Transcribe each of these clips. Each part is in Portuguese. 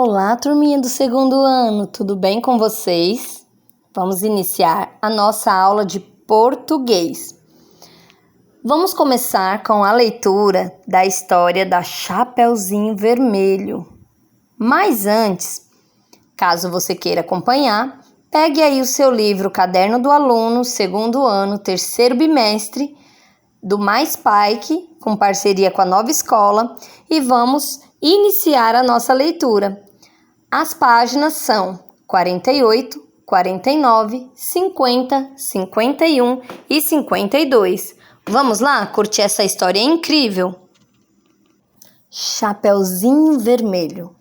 Olá, turminha do segundo ano, tudo bem com vocês? Vamos iniciar a nossa aula de português. Vamos começar com a leitura da história da Chapeuzinho Vermelho. Mas antes, caso você queira acompanhar, pegue aí o seu livro Caderno do Aluno, segundo ano, terceiro bimestre, do Mais Pike, com parceria com a Nova Escola, e vamos iniciar a nossa leitura. As páginas são 48, 49, 50, 51 e 52. Vamos lá curtir essa história incrível? Chapeuzinho Vermelho.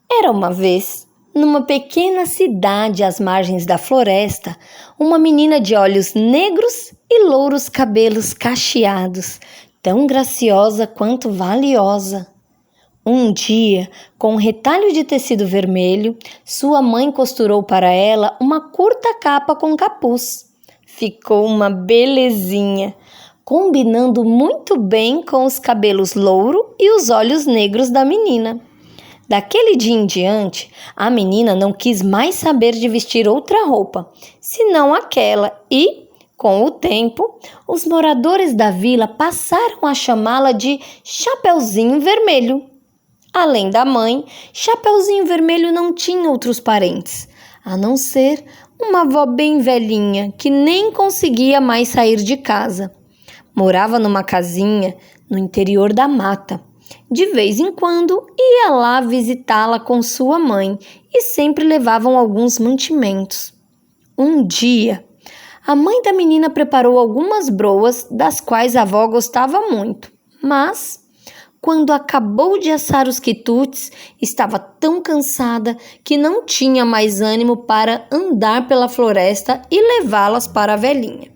Era uma vez, numa pequena cidade às margens da floresta, uma menina de olhos negros e louros cabelos cacheados, tão graciosa quanto valiosa. Um dia, com um retalho de tecido vermelho, sua mãe costurou para ela uma curta capa com capuz. Ficou uma belezinha, combinando muito bem com os cabelos louro e os olhos negros da menina. Daquele dia em diante, a menina não quis mais saber de vestir outra roupa, senão aquela e, com o tempo, os moradores da vila passaram a chamá-la de Chapeuzinho Vermelho. Além da mãe, Chapeuzinho Vermelho não tinha outros parentes, a não ser uma avó bem velhinha que nem conseguia mais sair de casa. Morava numa casinha no interior da mata. De vez em quando ia lá visitá-la com sua mãe e sempre levavam alguns mantimentos. Um dia, a mãe da menina preparou algumas broas das quais a avó gostava muito, mas quando acabou de assar os quitutes, estava tão cansada que não tinha mais ânimo para andar pela floresta e levá-las para a velhinha.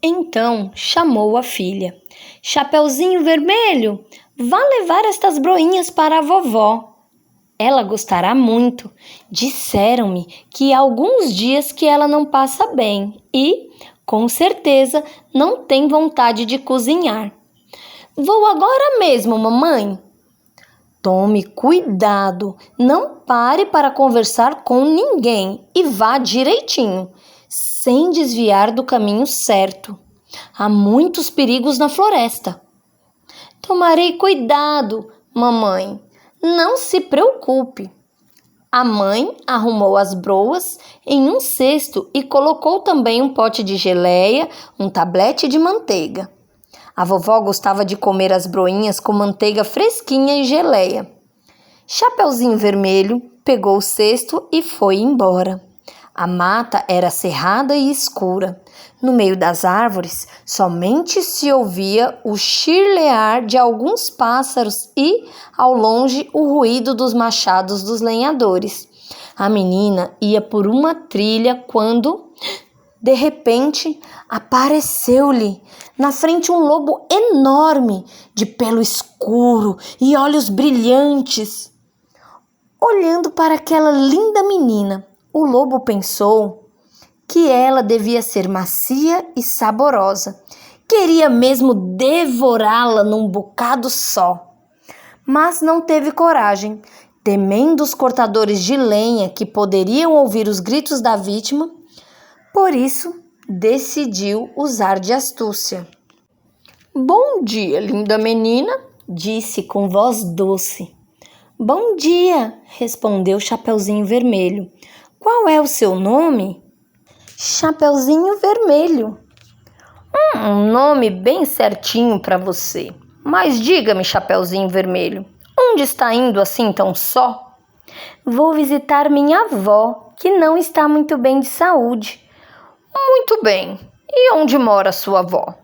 Então chamou a filha. Chapeuzinho Vermelho, vá levar estas broinhas para a vovó. Ela gostará muito. Disseram-me que há alguns dias que ela não passa bem e, com certeza, não tem vontade de cozinhar. Vou agora mesmo, mamãe. Tome cuidado, não pare para conversar com ninguém e vá direitinho, sem desviar do caminho certo. Há muitos perigos na floresta. Tomarei cuidado, mamãe. Não se preocupe. A mãe arrumou as broas em um cesto e colocou também um pote de geleia, um tablete de manteiga. A vovó gostava de comer as broinhas com manteiga fresquinha e geleia. Chapeuzinho Vermelho pegou o cesto e foi embora. A mata era cerrada e escura. No meio das árvores, somente se ouvia o chirlear de alguns pássaros e, ao longe, o ruído dos machados dos lenhadores. A menina ia por uma trilha quando, de repente, apareceu-lhe na frente um lobo enorme, de pelo escuro e olhos brilhantes. Olhando para aquela linda menina, o lobo pensou que ela devia ser macia e saborosa. Queria mesmo devorá-la num bocado só. Mas não teve coragem, temendo os cortadores de lenha que poderiam ouvir os gritos da vítima. Por isso, decidiu usar de astúcia. Bom dia, linda menina, disse com voz doce. Bom dia, respondeu Chapeuzinho Vermelho. Qual é o seu nome? Chapeuzinho Vermelho. Um nome bem certinho para você. Mas diga-me, Chapeuzinho Vermelho, onde está indo assim tão só? Vou visitar minha avó, que não está muito bem de saúde. Muito bem. E onde mora sua avó?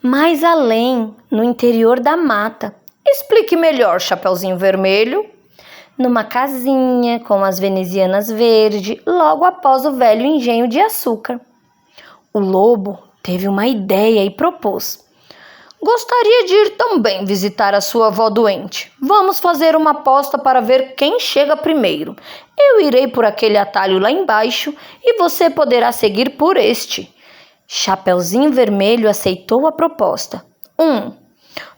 Mais além, no interior da mata. Explique melhor, Chapeuzinho Vermelho. Numa casinha com as venezianas verde, logo após o velho engenho de açúcar. O lobo teve uma ideia e propôs. Gostaria de ir também visitar a sua avó doente. Vamos fazer uma aposta para ver quem chega primeiro. Eu irei por aquele atalho lá embaixo e você poderá seguir por este. Chapeuzinho Vermelho aceitou a proposta. 1,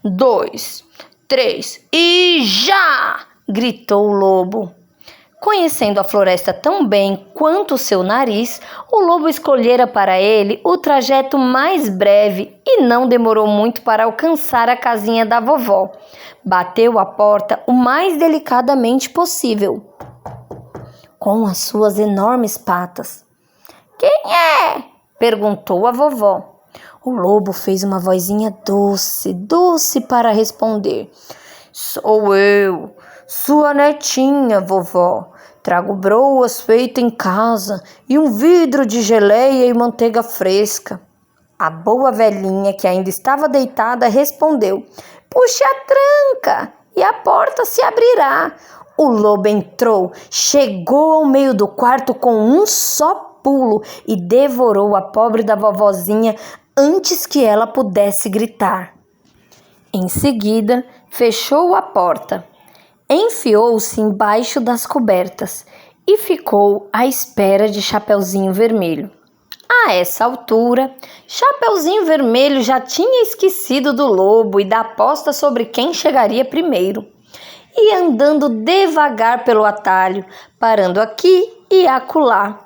2, 3 e já! gritou o lobo. Conhecendo a floresta tão bem quanto o seu nariz, o lobo escolhera para ele o trajeto mais breve e não demorou muito para alcançar a casinha da vovó. Bateu a porta o mais delicadamente possível, com as suas enormes patas. "Quem é?" perguntou a vovó. O lobo fez uma vozinha doce, doce para responder. "Sou eu, sua netinha, vovó. Trago broas feitas em casa e um vidro de geleia e manteiga fresca." A boa velhinha, que ainda estava deitada, respondeu: "Puxe a tranca e a porta se abrirá." O lobo entrou, chegou ao meio do quarto com um só pulo e devorou a pobre da vovozinha antes que ela pudesse gritar. Em seguida, fechou a porta, enfiou-se embaixo das cobertas e ficou à espera de Chapeuzinho Vermelho. A essa altura, Chapeuzinho Vermelho já tinha esquecido do lobo e da aposta sobre quem chegaria primeiro. E andando devagar pelo atalho, parando aqui e acolá.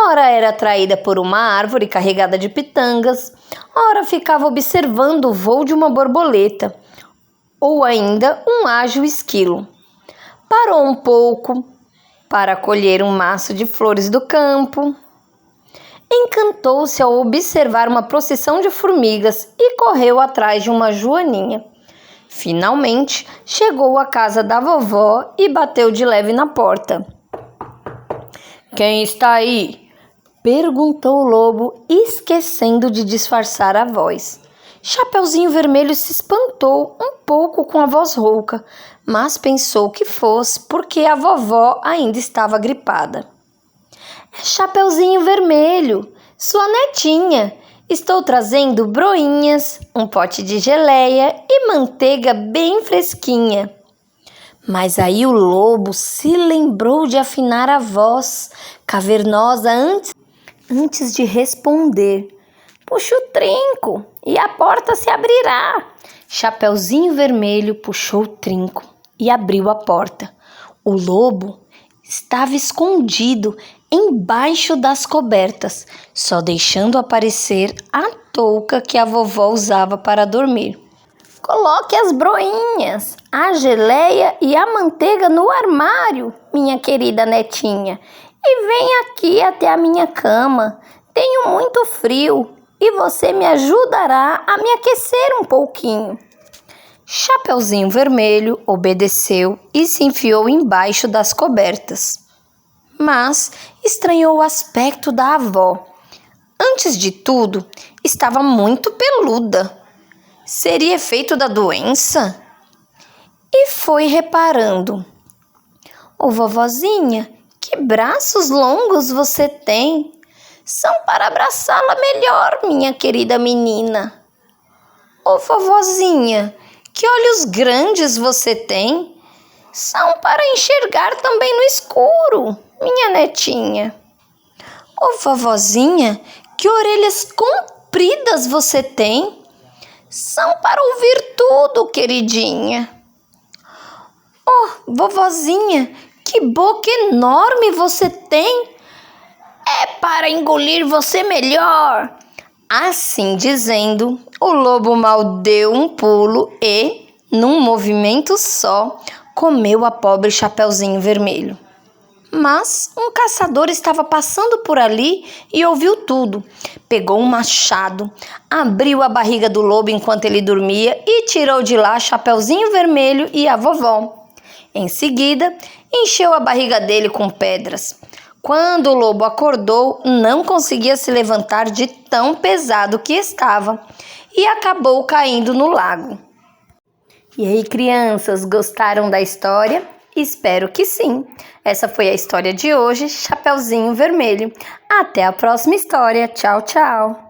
Ora era atraída por uma árvore carregada de pitangas, ora ficava observando o voo de uma borboleta, ou ainda um ágil esquilo. Parou um pouco para colher um maço de flores do campo. Encantou-se ao observar uma procissão de formigas e correu atrás de uma joaninha. Finalmente, chegou à casa da vovó e bateu de leve na porta. "Quem está aí?" perguntou o lobo, esquecendo de disfarçar a voz. Chapeuzinho Vermelho se espantou um pouco com a voz rouca, mas pensou que fosse porque a vovó ainda estava gripada. "É Chapeuzinho Vermelho, sua netinha. Estou trazendo broinhas, um pote de geleia e manteiga bem fresquinha." Mas aí o lobo se lembrou de afinar a voz cavernosa antes de responder. "Puxa o trinco e a porta se abrirá." Chapeuzinho Vermelho puxou o trinco e abriu a porta. O lobo estava escondido embaixo das cobertas, só deixando aparecer a touca que a vovó usava para dormir. "Coloque as broinhas, a geleia e a manteiga no armário, minha querida netinha, e venha aqui até a minha cama. Tenho muito frio e você me ajudará a me aquecer um pouquinho." Chapeuzinho Vermelho obedeceu e se enfiou embaixo das cobertas. Mas estranhou o aspecto da avó. Antes de tudo, estava muito peluda. Seria efeito da doença? E foi reparando. "Ô vovozinha, que braços longos você tem! São para abraçá-la melhor, minha querida menina." "Ô vovozinha, que olhos grandes você tem! São para enxergar também no escuro, minha netinha." "Ô vovozinha, que orelhas compridas você tem! São para ouvir tudo, queridinha." "Oh, vovozinha, que boca enorme você tem! É para engolir você melhor." Assim dizendo, o lobo mal deu um pulo e, num movimento só, comeu a pobre Chapeuzinho Vermelho. Mas um caçador estava passando por ali e ouviu tudo. Pegou um machado, abriu a barriga do lobo enquanto ele dormia e tirou de lá Chapeuzinho Vermelho e a vovó. Em seguida, encheu a barriga dele com pedras. Quando o lobo acordou, não conseguia se levantar de tão pesado que estava e acabou caindo no lago. E aí, crianças, gostaram da história? Espero que sim. Essa foi a história de hoje, Chapeuzinho Vermelho. Até a próxima história. Tchau, tchau.